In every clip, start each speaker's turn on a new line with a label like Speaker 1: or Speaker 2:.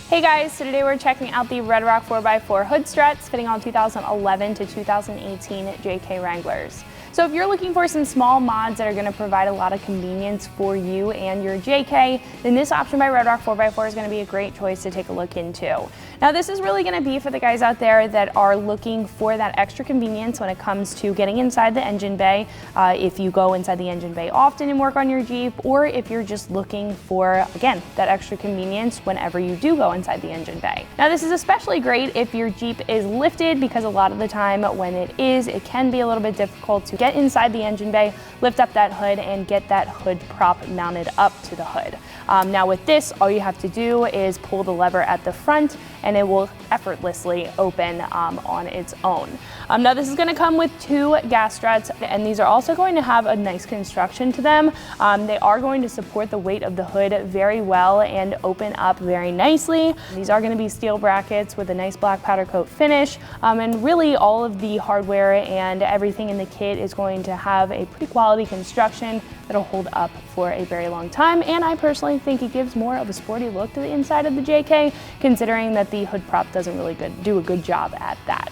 Speaker 1: Hey guys, so today we're checking out the RedRock 4x4 Hood Struts fitting on 2011 to 2018 JK Wranglers. So if you're looking for some small mods that are going to provide a lot of convenience for you and your JK, then this option by RedRock 4x4 is going to be a great choice to take a look into. Now this is really going to be for the guys out there that are looking for that extra convenience when it comes to getting inside the engine bay, if you go inside the engine bay often and work on your Jeep, or if you're just looking for, again, that extra convenience whenever you do go inside the engine bay. Now this is especially great if your Jeep is lifted, because a lot of the time when it can be a little bit difficult to get inside the engine bay, lift up that hood, and get that hood prop mounted up to the hood. Now with this, all you have to do is pull the lever at the front and it will effortlessly open on its own. Now this is going to come with 2 gas struts, and these are also going to have a nice construction to them. They are going to support the weight of the hood very well and open up very nicely. These are going to be steel brackets with a nice black powder coat finish, and really all of the hardware and everything in the kit is going to have a pretty quality construction that'll hold up for a very long time, and I personally think it gives more of a sporty look to the inside of the JK, considering that the hood prop doesn't really do a good job at that.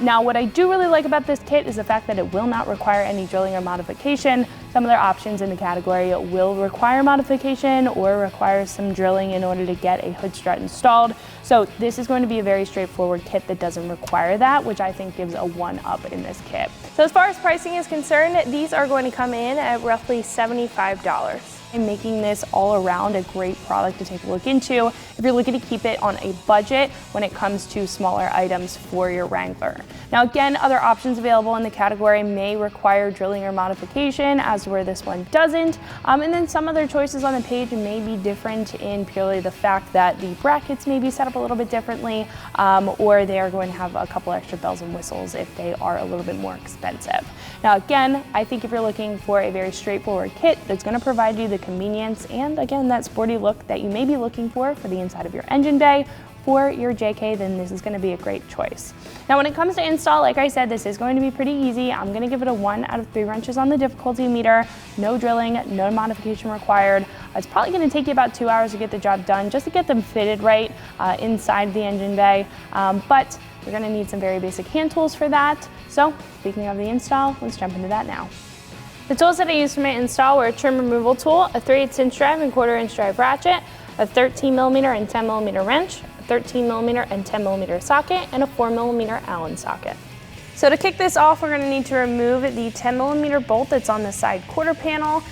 Speaker 1: Now what I do really like about this kit is the fact that it will not require any drilling or modification. Some other options in the category will require modification or require some drilling in order to get a hood strut installed. So this is going to be a very straightforward kit that doesn't require that, which I think gives a 1-up in this kit. So as far as pricing is concerned, these are going to come in at roughly $75. And making this all around a great product to take a look into if you're looking to keep it on a budget when it comes to smaller items for your Wrangler. Now again, other options available in the category may require drilling or modification, as where this one doesn't. And then some other choices on the page may be different in purely the fact that the brackets may be set up a little bit differently, or they are going to have a couple extra bells and whistles if they are a little bit more expensive. Now again, I think if you're looking for a very straightforward kit that's going to provide you the convenience and again that sporty look that you may be looking for the inside of your engine bay for your JK, then this is going to be a great choice. Now when it comes to install, like I said, this is going to be pretty easy. I'm going to give it a 1 out of 3 wrenches on the difficulty meter. No drilling, no modification required. It's probably going to take you about 2 hours to get the job done, just to get them fitted right inside the engine bay, but you're going to need some very basic hand tools for that. So speaking of the install, let's jump into that now. The tools that I used for my install were a trim removal tool, a 3/8" drive and 1/4" drive ratchet, a 13mm and 10mm wrench, a 13mm and 10mm socket, and a 4mm Allen socket. So to kick this off, we're going to need to remove the 10mm bolt that's on the side quarter panel.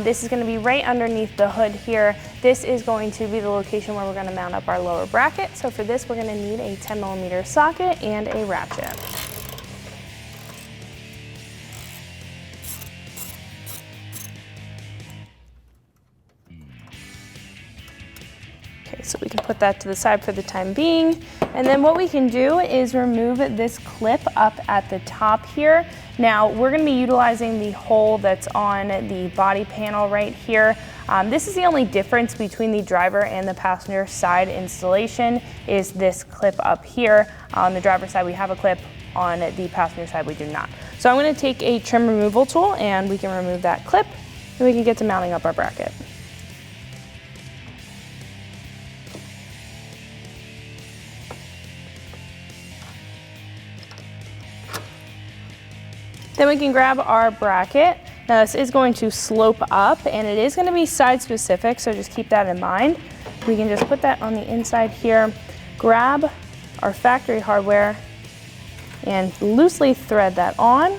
Speaker 1: This is going to be right underneath the hood here. This is going to be the location where we're going to mount up our lower bracket. So for this, we're going to need a 10mm socket and a ratchet. Okay, so we can put that to the side for the time being. And then what we can do is remove this clip up at the top here. Now we're going to be utilizing the hole that's on the body panel right here. This is the only difference between the driver and the passenger side installation, is this clip up here. On the driver's side we have a clip, on the passenger side we do not. So I'm going to take a trim removal tool and we can remove that clip and we can get to mounting up our bracket. Then we can grab our bracket. Now this is going to slope up and it is going to be side specific, so just keep that in mind. We can just put that on the inside here, grab our factory hardware and loosely thread that on.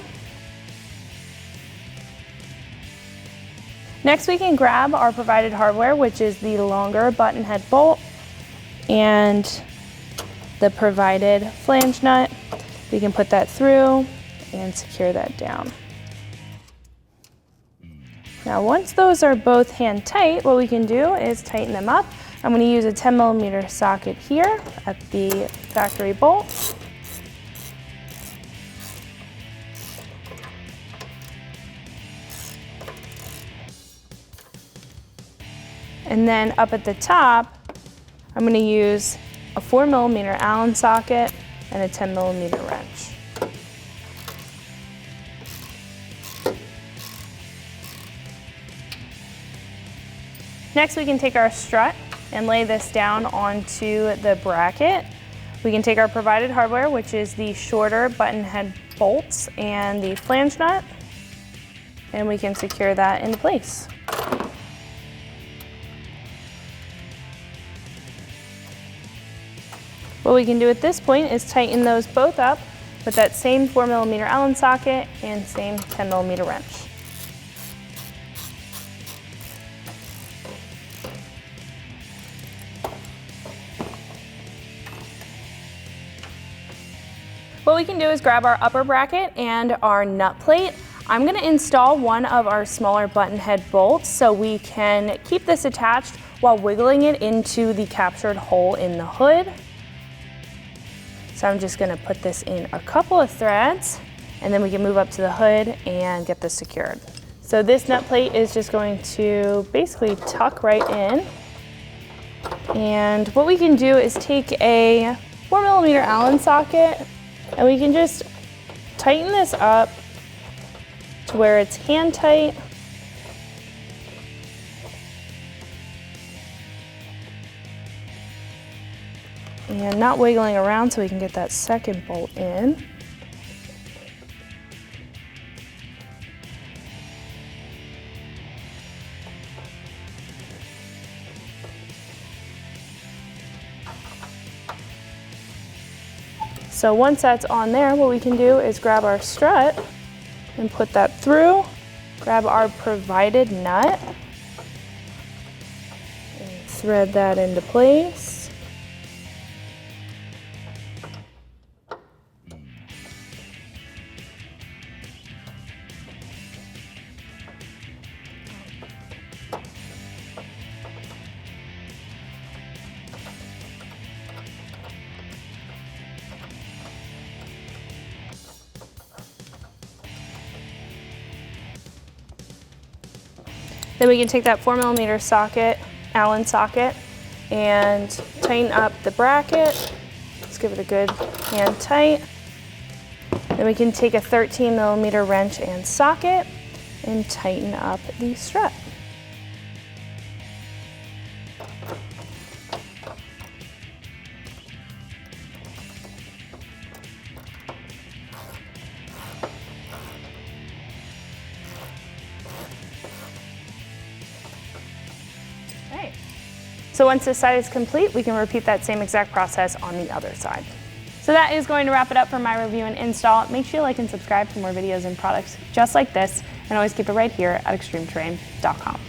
Speaker 1: Next we can grab our provided hardware, which is the longer button head bolt and the provided flange nut. We can put that through and secure that down. Now once those are both hand tight, what we can do is tighten them up. I'm going to use a 10mm socket here at the factory bolt. And then up at the top, I'm going to use a 4mm Allen socket and a 10mm wrench. Next we can take our strut and lay this down onto the bracket. We can take our provided hardware, which is the shorter button head bolts and the flange nut, and we can secure that into place. What we can do at this point is tighten those both up with that same 4mm Allen socket and same 10mm wrench. What we can do is grab our upper bracket and our nut plate. I'm going to install one of our smaller button head bolts so we can keep this attached while wiggling it into the captured hole in the hood. So I'm just going to put this in a couple of threads, and then we can move up to the hood and get this secured. So this nut plate is just going to basically tuck right in. And what we can do is take a 4mm Allen socket, and we can just tighten this up to where it's hand tight. And not wiggling around so we can get that second bolt in. So once that's on there, what we can do is grab our strut and put that through, grab our provided nut, and thread that into place. Then we can take that 4mm socket, Allen socket, and tighten up the bracket. Let's give it a good hand tight. Then we can take a 13mm wrench and socket and tighten up the strut. So once this side is complete, we can repeat that same exact process on the other side. So that is going to wrap it up for my review and install. Make sure you like and subscribe for more videos and products just like this, and always keep it right here at ExtremeTerrain.com.